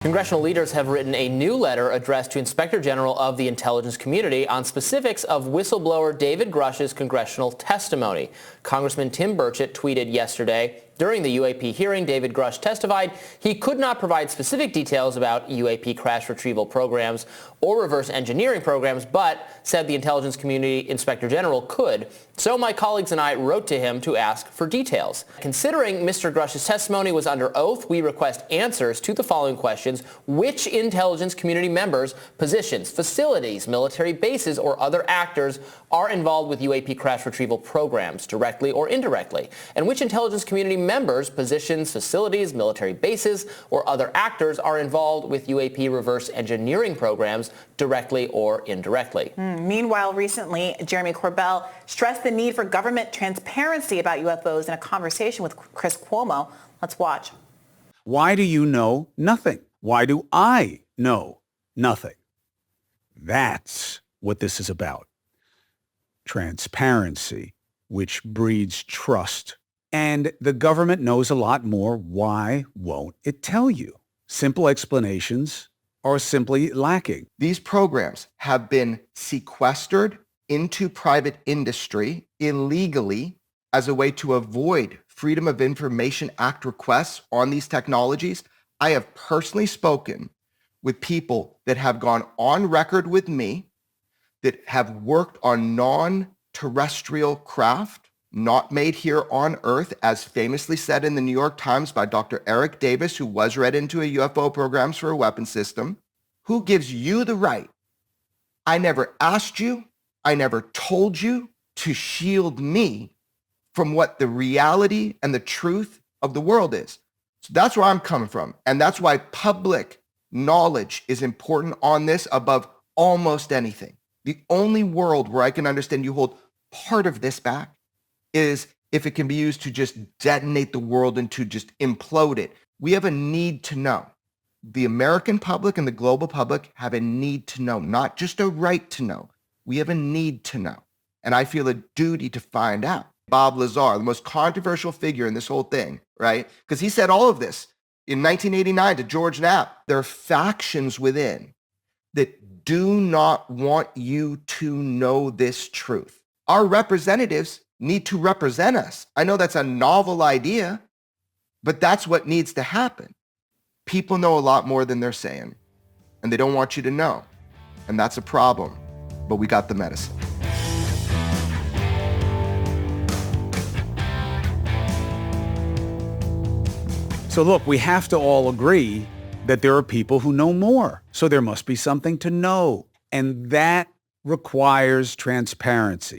Congressional leaders have written a new letter addressed to Inspector General of the intelligence community on specifics of whistleblower David Grusch's congressional testimony. Congressman Tim Burchett tweeted yesterday, during the UAP hearing, David Grusch testified he could not provide specific details about UAP crash retrieval programs or reverse engineering programs, but said the intelligence community Inspector General could. So my colleagues and I wrote to him to ask for details. Considering Mr. Grusch's testimony was under oath, we request answers to the following questions. Which intelligence community members, positions, facilities, military bases, or other actors are involved with UAP crash retrieval programs, directly or indirectly? And which intelligence community members, positions, facilities, military bases, or other actors are involved with UAP reverse engineering programs, directly or indirectly? Meanwhile, recently, Jeremy Corbell stressed the need for government transparency about UFOs in a conversation with Chris Cuomo. Let's watch. Why do you know nothing? Why do I know nothing? That's what this is about. Transparency, which breeds trust. And the government knows a lot more. Why won't it tell you? Simple explanations are simply lacking. These programs have been sequestered into private industry illegally as a way to avoid Freedom of Information Act requests on these technologies. I have personally spoken with people that have gone on record with me that have worked on non-terrestrial craft, not made here on Earth, as famously said in the New York Times by Dr. Eric Davis, who was read into a UFO programs for a weapons system. Who gives you the right? I never asked you, I never told you to shield me from what the reality and the truth of the world is. So that's where I'm coming from. And that's why public knowledge is important on this above almost anything. The only world where I can understand you hold part of this back is if it can be used to just detonate the world and to just implode it. We have a need to know. The American public and the global public have a need to know, not just a right to know. We have a need to know. And I feel a duty to find out. Bob Lazar, the most controversial figure in this whole thing, right? Because he said all of this in 1989 to George Knapp. There are factions within that do not want you to know this truth. Our representatives need to represent us. I know that's a novel idea, but that's what needs to happen. People know a lot more than they're saying, and they don't want you to know. And that's a problem, but we got the medicine. So look, we have to all agree that there are people who know more. So there must be something to know. And that requires transparency.